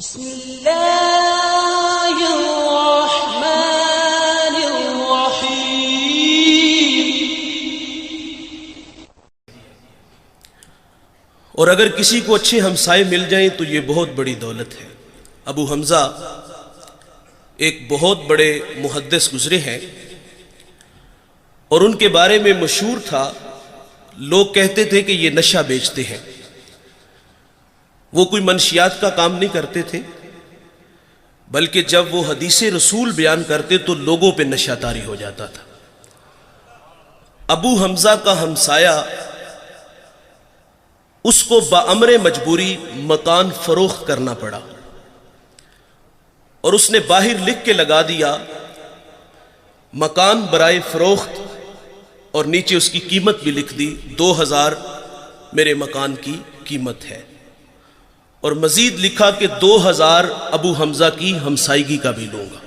بسم اللہ الرحمن الرحیم۔ اور اگر کسی کو اچھے ہمسائے مل جائیں تو یہ بہت بڑی دولت ہے۔ ابو حمزہ ایک بہت بڑے محدث گزرے ہیں اور ان کے بارے میں مشہور تھا، لوگ کہتے تھے کہ یہ نشہ بیچتے ہیں۔ وہ کوئی منشیات کا کام نہیں کرتے تھے، بلکہ جب وہ حدیث رسول بیان کرتے تو لوگوں پہ نشہ طاری ہو جاتا تھا۔ ابو حمزہ کا ہمسایہ اس کو بامر مجبوری مکان فروخت کرنا پڑا اور اس نے باہر لکھ کے لگا دیا مکان برائے فروخت، اور نیچے اس کی قیمت بھی لکھ دی، 2000 میرے مکان کی قیمت ہے، اور مزید لکھا کہ 2000 ابو حمزہ کی ہمسائیگی کا بھی لوں گا۔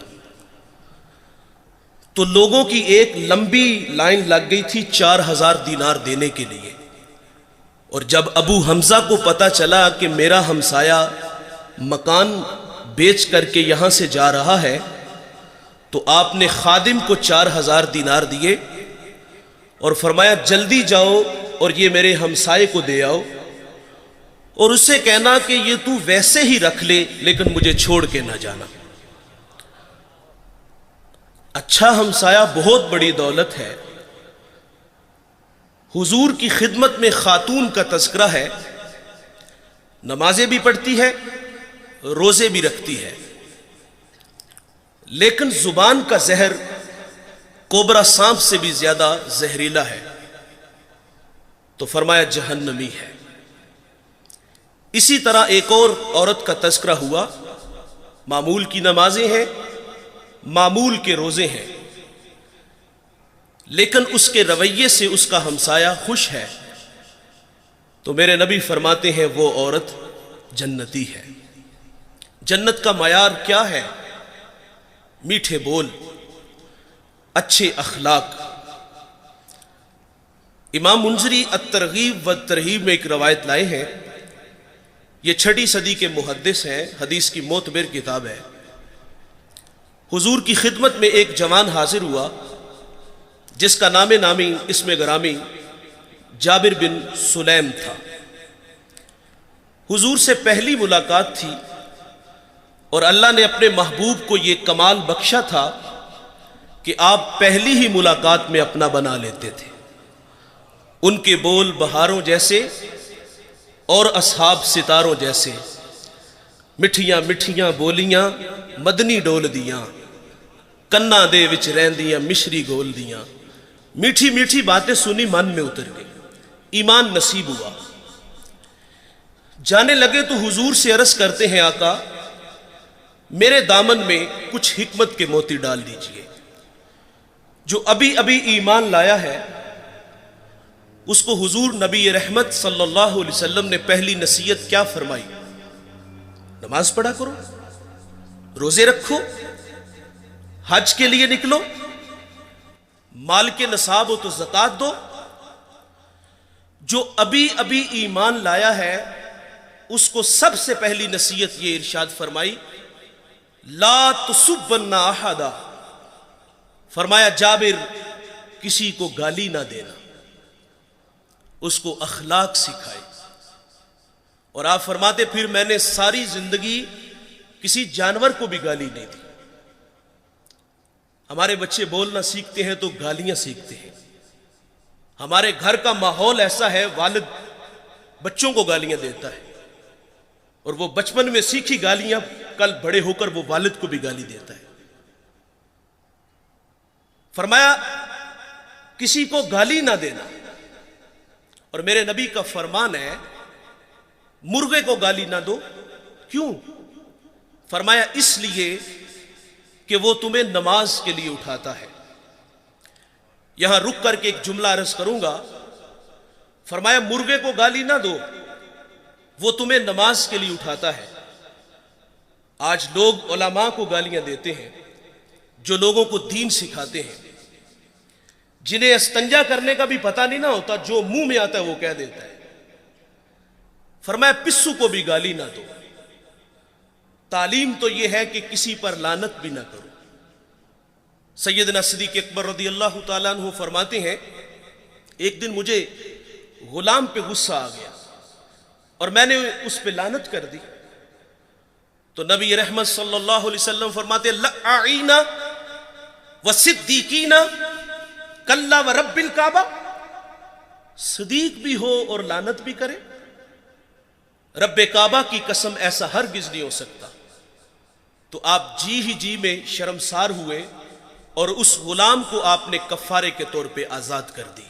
تو لوگوں کی ایک لمبی لائن لگ گئی تھی 4000 دینار دینے کے لیے، اور جب ابو حمزہ کو پتا چلا کہ میرا ہمسایہ مکان بیچ کر کے یہاں سے جا رہا ہے، تو آپ نے خادم کو 4000 دینار دیے اور فرمایا جلدی جاؤ اور یہ میرے ہمسائے کو دے آؤ، اور اسے کہنا کہ یہ تو ویسے ہی رکھ لے لیکن مجھے چھوڑ کے نہ جانا۔ اچھا ہمسایہ بہت بڑی دولت ہے۔ حضور کی خدمت میں خاتون کا تذکرہ ہے، نمازیں بھی پڑھتی ہے، روزے بھی رکھتی ہے، لیکن زبان کا زہر کوبرا سانپ سے بھی زیادہ زہریلا ہے، تو فرمایا جہنمی ہے۔ اسی طرح ایک اور عورت کا تذکرہ ہوا، معمول کی نمازیں ہیں، معمول کے روزے ہیں، لیکن اس کے رویے سے اس کا ہمسایہ خوش ہے، تو میرے نبی فرماتے ہیں وہ عورت جنتی ہے۔ جنت کا معیار کیا ہے؟ میٹھے بول، اچھے اخلاق۔ امام منذری الترغیب والترہیب میں ایک روایت لائے ہیں، یہ 6 صدی کے محدث ہیں، حدیث کی معتبر کتاب ہے۔ حضور کی خدمت میں ایک جوان حاضر ہوا جس کا نام نامی اسم گرامی جابر بن سلیم تھا۔ حضور سے پہلی ملاقات تھی اور اللہ نے اپنے محبوب کو یہ کمال بخشا تھا کہ آپ پہلی ہی ملاقات میں اپنا بنا لیتے تھے۔ ان کے بول بہاروں جیسے اور اصحاب ستاروں جیسے، مٹھیاں مٹھیاں بولیاں مدنی ڈول دیاں، کنا دے وچ رہندیاں مشری گول دیاں۔ میٹھی میٹھی باتیں سنی من میں اتر گئی، ایمان نصیب ہوا۔ جانے لگے تو حضور سے عرض کرتے ہیں آقا میرے دامن میں کچھ حکمت کے موتی ڈال دیجئے، جو ابھی ابھی ایمان لایا ہے اس کو حضور نبی رحمت صلی اللہ علیہ وسلم نے پہلی نصیحت کیا فرمائی؟ نماز پڑھا کرو، روزے رکھو، حج کے لیے نکلو، مال کے نصاب ہو تو زکوٰۃ دو۔ جو ابھی ابھی ایمان لایا ہے اس کو سب سے پہلی نصیحت یہ ارشاد فرمائی، لا تسبن احدا، فرمایا جابر کسی کو گالی نہ دینا، اس کو اخلاق سکھائے۔ اور آپ فرماتے پھر میں نے ساری زندگی کسی جانور کو بھی گالی نہیں دی۔ ہمارے بچے بولنا سیکھتے ہیں تو گالیاں سیکھتے ہیں۔ ہمارے گھر کا ماحول ایسا ہے، والد بچوں کو گالیاں دیتا ہے، اور وہ بچپن میں سیکھی گالیاں کل بڑے ہو کر وہ والد کو بھی گالی دیتا ہے۔ فرمایا کسی کو گالی نہ دینا، اور میرے نبی کا فرمان ہے مرغے کو گالی نہ دو۔ کیوں؟ فرمایا اس لیے کہ وہ تمہیں نماز کے لیے اٹھاتا ہے۔ یہاں رک کر کے ایک جملہ عرض کروں گا، فرمایا مرغے کو گالی نہ دو، وہ تمہیں نماز کے لیے اٹھاتا ہے۔ آج لوگ علماء کو گالیاں دیتے ہیں، جو لوگوں کو دین سکھاتے ہیں، جنہیں استنجا کرنے کا بھی پتہ نہیں نہ ہوتا، جو منہ میں آتا ہے وہ کہہ دیتا ہے۔ فرمایا پسو کو بھی گالی نہ دو، تعلیم تو یہ ہے کہ کسی پر لعنت بھی نہ کرو۔ سیدنا صدیق اکبر رضی اللہ تعالیٰ عنہ فرماتے ہیں ایک دن مجھے غلام پہ غصہ آ گیا اور میں نے اس پہ لعنت کر دی، تو نبی رحمت صلی اللہ علیہ وسلم فرماتے لعین وصدیقین کلا ورب الکعبہ، صدیق بھی ہو اور لعنت بھی کرے، رب کعبہ کی قسم ایسا ہرگز نہیں ہو سکتا۔ تو آپ جی ہی جی میں شرمسار ہوئے اور اس غلام کو آپ نے کفارے کے طور پہ آزاد کر دی۔